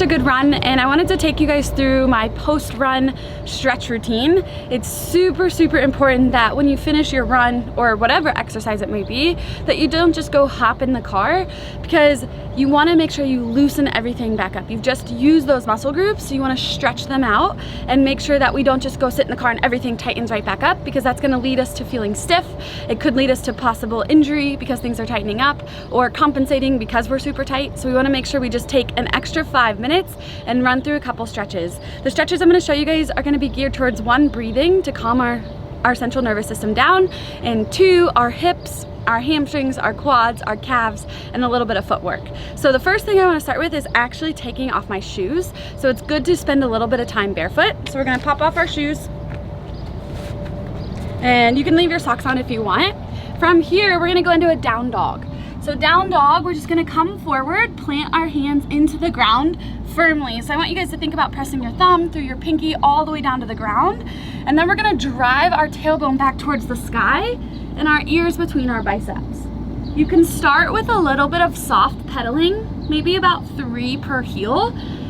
a good run, and I wanted to take you guys through my post-run stretch routine. It's super, super important that when you finish your run or whatever exercise it may be, that you don't just go hop in the car, because you want to make sure you loosen everything back up. You've just used those muscle groups, so you want to stretch them out and make sure that we don't just go sit in the car and everything tightens right back up, because that's going to lead us to feeling stiff. It could lead us to possible injury because things are tightening up, or compensating because we're super tight. So we want to make sure we just take an extra 5 minutes and run through a couple stretches. The stretches I'm going to show you guys are going to be geared towards 1, breathing to calm our central nervous system down, and 2, our hips, our hamstrings, our quads, our calves, and a little bit of footwork. So the first thing I want to start with is actually taking off my shoes. So it's good to spend a little bit of time barefoot. So we're going to pop off our shoes, and you can leave your socks on if you want. From here, we're going to go into a down dog. So down dog, we're just going to come forward, plant our hands into the ground firmly. So I want you guys to think about pressing your thumb through your pinky all the way down to the ground, and then we're going to drive our tailbone back towards the sky and our ears between our biceps. You can start with a little bit of soft pedaling, maybe about 3 per heel.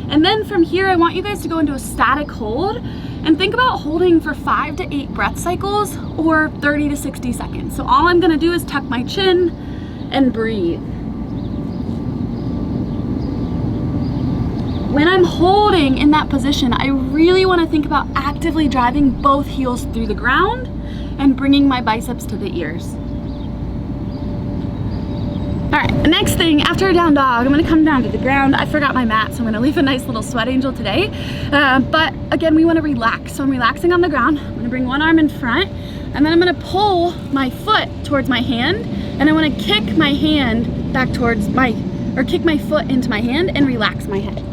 And then from here, I want you guys to go into a static hold and think about holding for 5 to 8 breath cycles or 30 to 60 seconds. So all I'm gonna do is tuck my chin and breathe. When I'm holding in that position, I really wanna think about actively driving both heels through the ground and bringing my biceps to the ears. All right, the next thing, after a down dog, I'm gonna come down to the ground. I forgot my mat, so I'm gonna leave a nice little sweat angel today. But again, we wanna relax. So I'm relaxing on the ground. I'm gonna bring one arm in front, and then I'm gonna pull my foot towards my hand, and I wanna kick my hand back towards kick my foot into my hand and relax my head.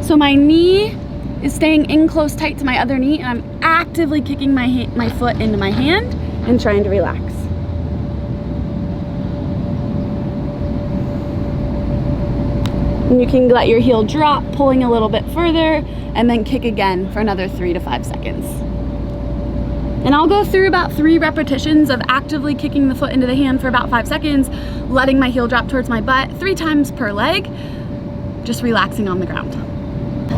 So my knee is staying in close tight to my other knee, and I'm actively kicking my foot into my hand and trying to relax. And you can let your heel drop, pulling a little bit further, and then kick again for another 3 to 5 seconds. And I'll go through about 3 repetitions of actively kicking the foot into the hand for about 5 seconds, letting my heel drop towards my butt 3 times per leg, just relaxing on the ground.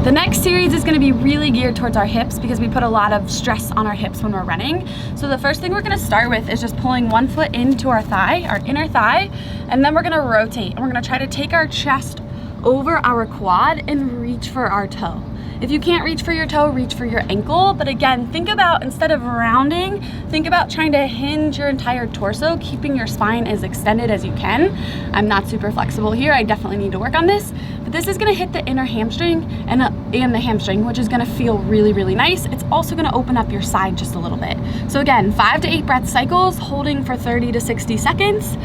The next series is going to be really geared towards our hips, because we put a lot of stress on our hips when we're running. So the first thing we're going to start with is just pulling one foot into our thigh, our inner thigh, and then we're going to rotate, and we're going to try to take our chest over our quad and reach for our toe. If you can't reach for your toe, reach for your ankle. But again, think about, instead of rounding, think about trying to hinge your entire torso, keeping your spine as extended as you can. I'm not super flexible here. I definitely need to work on this. But this is gonna hit the inner hamstring and the hamstring, which is gonna feel really, really nice. It's also gonna open up your side just a little bit. So again, 5 to 8 breath cycles, holding for 30 to 60 seconds.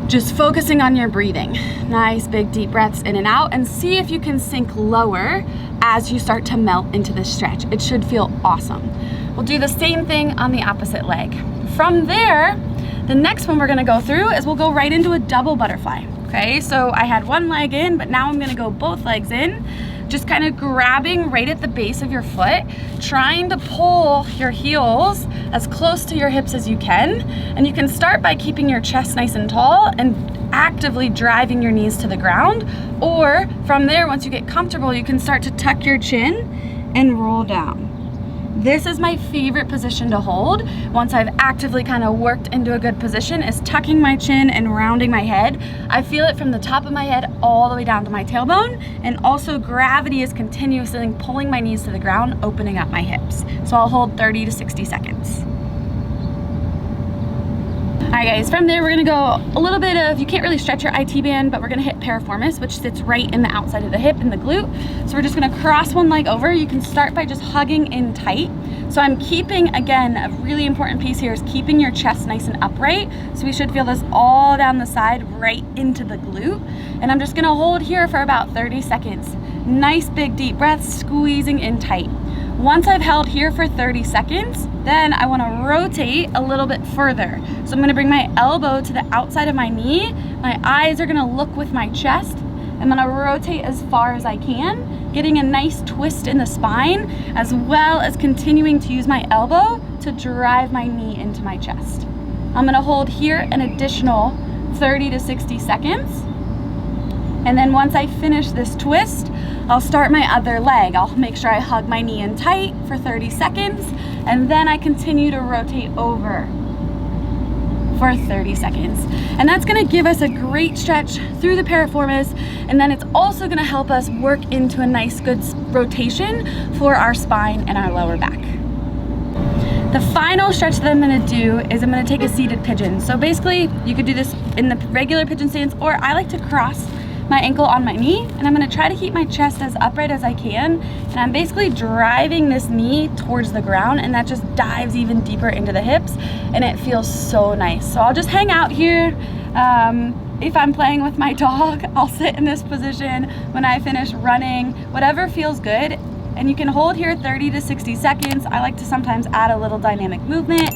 Just focusing on your breathing. Nice big deep breaths in and out, and see if you can sink lower as you start to melt into this stretch. It should feel awesome. We'll do the same thing on the opposite leg. From there, the next one we're gonna go through is we'll go right into a double butterfly. Okay, so I had one leg in, but now I'm gonna go both legs in. Just kind of grabbing right at the base of your foot, trying to pull your heels as close to your hips as you can. And you can start by keeping your chest nice and tall and actively driving your knees to the ground. Or from there, once you get comfortable, you can start to tuck your chin and roll down. This is my favorite position to hold once I've actively kind of worked into a good position, is tucking my chin and rounding my head. I feel it from the top of my head all the way down to my tailbone, and also gravity is continuously pulling my knees to the ground, opening up my hips. So I'll hold 30 to 60 seconds. All right guys, from there we're gonna go a little bit of, you can't really stretch your IT band, but we're gonna hit Piriformis, which sits right in the outside of the hip in the glute. So we're just gonna cross one leg over. You can start by just hugging in tight. So I'm keeping, again, a really important piece here is keeping your chest nice and upright. So we should feel this all down the side, right into the glute. And I'm just gonna hold here for about 30 seconds. Nice big deep breaths, squeezing in tight. Once I've held here for 30 seconds, then I wanna rotate a little bit further. So I'm gonna bring my elbow to the outside of my knee. My eyes are gonna look with my chest. I'm gonna rotate as far as I can, getting a nice twist in the spine, as well as continuing to use my elbow to drive my knee into my chest. I'm gonna hold here an additional 30 to 60 seconds. And then once I finish this twist, I'll start my other leg. I'll make sure I hug my knee in tight for 30 seconds, and then I continue to rotate over for 30 seconds. And that's gonna give us a great stretch through the piriformis, and then it's also gonna help us work into a nice good rotation for our spine and our lower back. The final stretch that I'm gonna do is I'm gonna take a seated pigeon. So basically, you could do this in the regular pigeon stance, or I like to cross my ankle on my knee, and I'm gonna try to keep my chest as upright as I can, and I'm basically driving this knee towards the ground, and that just dives even deeper into the hips, and it feels so nice. So I'll just hang out here. If I'm playing with my dog, I'll sit in this position when I finish running, whatever feels good. And you can hold here 30 to 60 seconds. I like to sometimes add a little dynamic movement,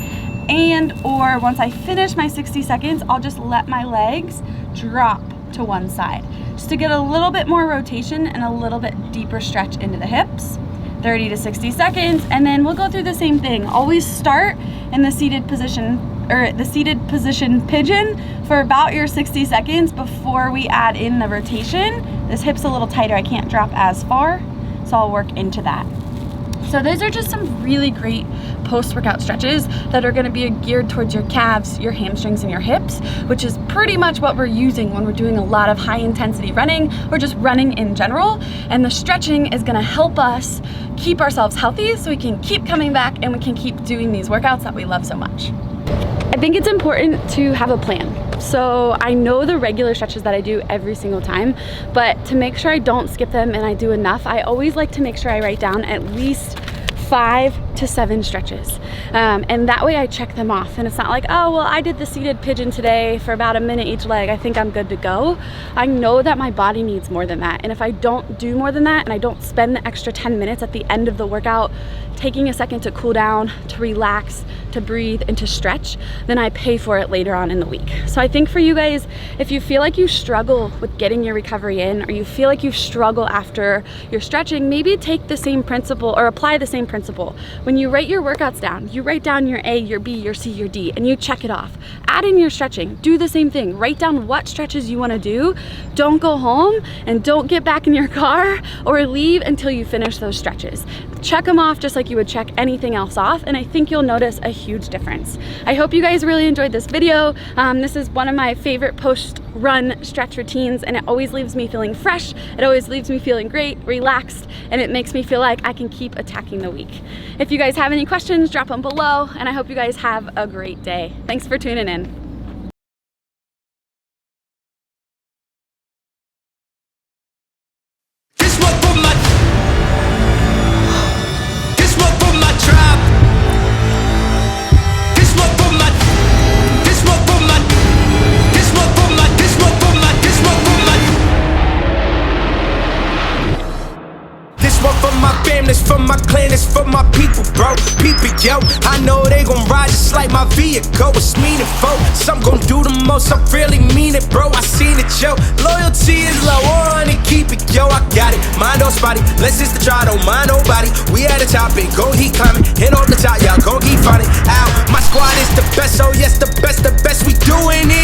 or once I finish my 60 seconds, I'll just let my legs drop to one side, just to get a little bit more rotation and a little bit deeper stretch into the hips. 30 to 60 seconds, and then we'll go through the same thing. Always start in the seated position, or the seated position pigeon, for about your 60 seconds before we add in the rotation. This hip's a little tighter, I can't drop as far, so I'll work into that. So those are just some really great post-workout stretches that are gonna be geared towards your calves, your hamstrings, and your hips, which is pretty much what we're using when we're doing a lot of high intensity running or just running in general. And the stretching is gonna help us keep ourselves healthy so we can keep coming back and we can keep doing these workouts that we love so much. I think it's important to have a plan. So I know the regular stretches that I do every single time, but to make sure I don't skip them and I do enough, I always like to make sure I write down at least 5 to 7 stretches. And that way I check them off. And it's not like, oh, well, I did the seated pigeon today for about a minute each leg, I think I'm good to go. I know that my body needs more than that. And if I don't do more than that, and I don't spend the extra 10 minutes at the end of the workout taking a second to cool down, to relax, to breathe, and to stretch, then I pay for it later on in the week. So I think for you guys, if you feel like you struggle with getting your recovery in, or you feel like you struggle after your stretching, maybe take the same principle or apply the same principle. When you write your workouts down, you write down your A, your B, your C, your D, and you check it off. Add in your stretching, do the same thing. Write down what stretches you wanna do. Don't go home and don't get back in your car or leave until you finish those stretches. Check them off just like you would check anything else off, and I think you'll notice a huge difference. I hope you guys really enjoyed this video. This is one of my favorite post-run stretch routines, and it always leaves me feeling fresh, it always leaves me feeling great, relaxed, and it makes me feel like I can keep attacking the week. If you guys have any questions, drop them below, and I hope you guys have a great day. Thanks for tuning in. This for my clan, it's for my people, bro. People, yo, I know they gon' ride just like my vehicle. It's meaningful, some gon' do the most. I really mean it, bro. I seen it, yo. Loyalty is low on it, keep it, yo. I got it, mind on spotty. Let's just try, don't mind nobody. We at the top and gon' keep climbing. And on the top, y'all gon' keep finding out. My squad is the best, oh yes, the best we doing it.